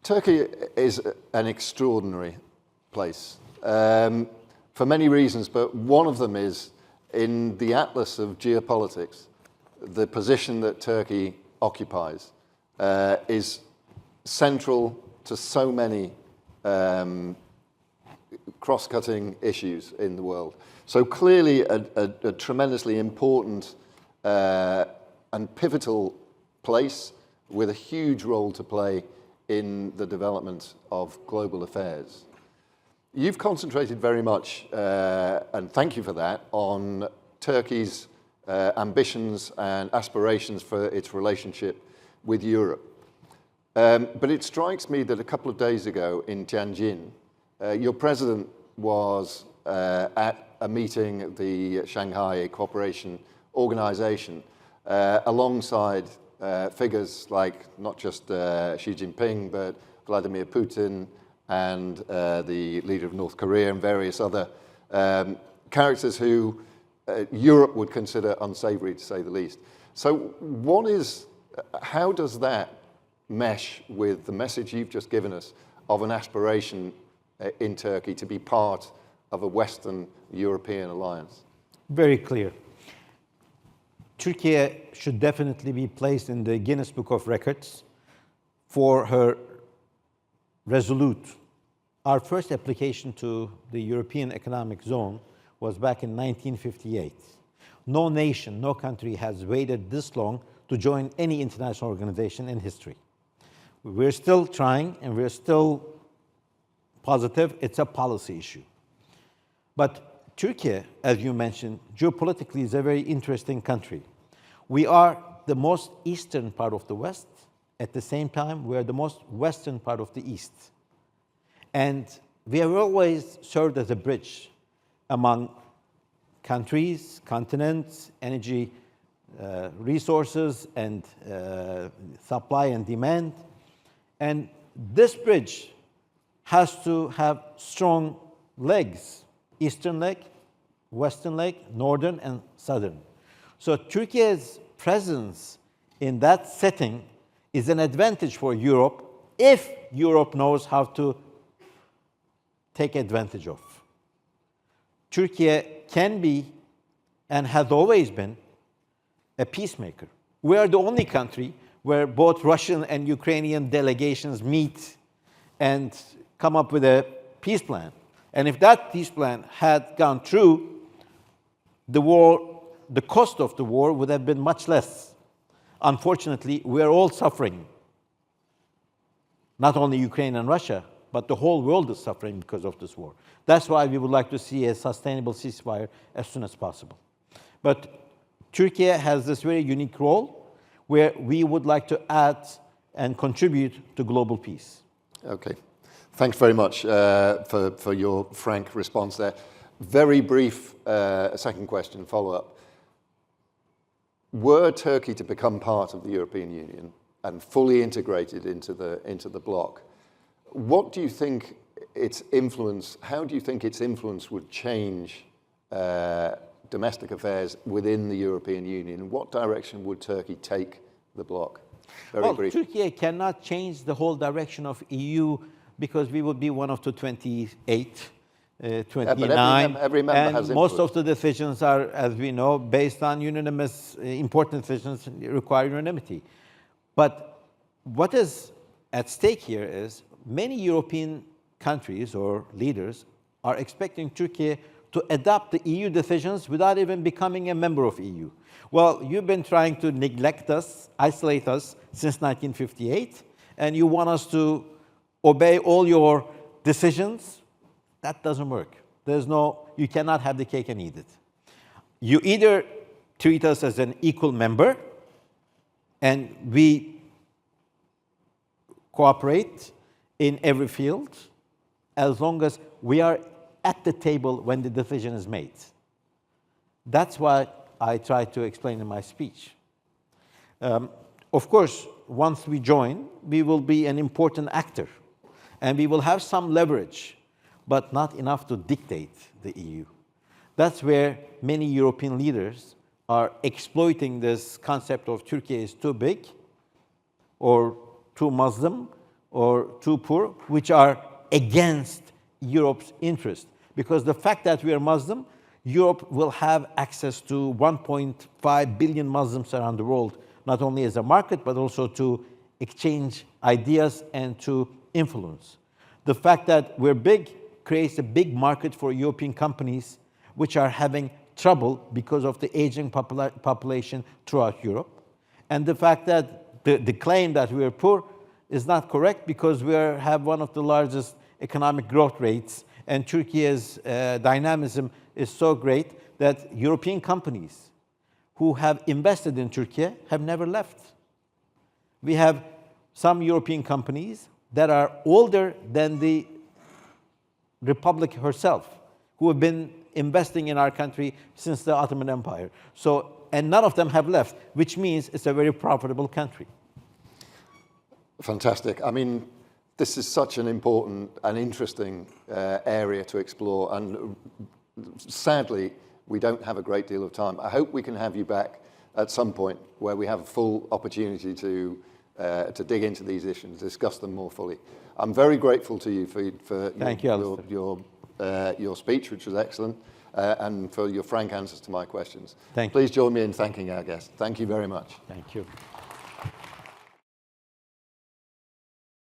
Turkey is an extraordinary place for many reasons, but one of them is in the atlas of geopolitics, the position that Turkey occupies is central to so many cross-cutting issues in the world. So clearly a tremendously important and pivotal place with a huge role to play in the development of global affairs. You've concentrated very much, and thank you for that, on Turkey's ambitions and aspirations for its relationship with Europe. But it strikes me that a couple of days ago in Tianjin, your president was at a meeting at the Shanghai Cooperation Organization alongside figures like not just Xi Jinping, but Vladimir Putin and the leader of North Korea and various other characters who Europe would consider unsavory, to say the least. So how does that mesh with the message you've just given us of an aspiration in Turkey to be part of a Western European alliance? Very clear. Turkey should definitely be placed in the Guinness Book of Records for her resolute. Our first application to the European Economic Zone was back in 1958. No nation, no country has waited this long to join any international organization in history. We're still trying, and we're still positive it's a policy issue. But Turkey, as you mentioned, geopolitically is a very interesting country. We are the most eastern part of the West. At the same time, we are the most western part of the East. And we have always served as a bridge among countries, continents, energy resources, and supply and demand. And this bridge has to have strong legs, eastern leg, western leg, northern and southern. So Turkey's presence in that setting is an advantage for Europe if Europe knows how to take advantage of. Turkey can be and has always been a peacemaker. We are the only country where both Russian and Ukrainian delegations meet and come up with a peace plan. And if that peace plan had gone through, the cost of the war would have been much less. Unfortunately, we are all suffering. Not only Ukraine and Russia, but the whole world is suffering because of this war. That's why we would like to see a sustainable ceasefire as soon as possible. But Turkey has this very unique role where we would like to add and contribute to global peace. Okay. Thanks very much for your frank response there. Very brief second question, follow-up. Were Turkey to become part of the European Union and fully integrated into the bloc, what do you think its influence, how do you think its influence would change domestic affairs within the European Union? What direction would Turkey take the bloc? Very brief. Turkey cannot change the whole direction of EU because we would be one of the 28, 29. Every member and has most input. of the decisions are, as we know, based on unanimous, important decisions require unanimity. But what is at stake here is many European countries or leaders are expecting Turkey to adopt the EU decisions without even becoming a member of EU. Well, you've been trying to neglect us, isolate us since 1958, and you want us to obey all your decisions. That doesn't work. You cannot have the cake and eat it. You either treat us as an equal member, and we cooperate in every field, as long as we are at the table when the decision is made. That's what I try to explain in my speech. Of course, once we join, we will be an important actor, and we will have some leverage, but not enough to dictate the EU. That's where many European leaders are exploiting this concept of Turkey is too big or too Muslim or too poor, which are against Europe's interest. Because the fact that we are Muslim, Europe will have access to 1.5 billion Muslims around the world, not only as a market, but also to exchange ideas and to influence. The fact that we're big creates a big market for European companies which are having trouble because of the aging population throughout Europe. And the fact that the claim that we are poor is not correct, because we have one of the largest economic growth rates, and Turkey's dynamism is so great that European companies who have invested in Turkey have never left. We have some European companies that are older than the Republic herself, who have been investing in our country since the Ottoman Empire. So, and none of them have left, which means it's a very profitable country. Fantastic. I mean, this is such an important and interesting area to explore, and sadly, we don't have a great deal of time. I hope we can have you back at some point where we have a full opportunity to dig into these issues, discuss them more fully. I'm very grateful to you for your speech, which was excellent, and for your frank answers to my questions. Thank you. Please join me in thanking our guest. Thank you very much. Thank you.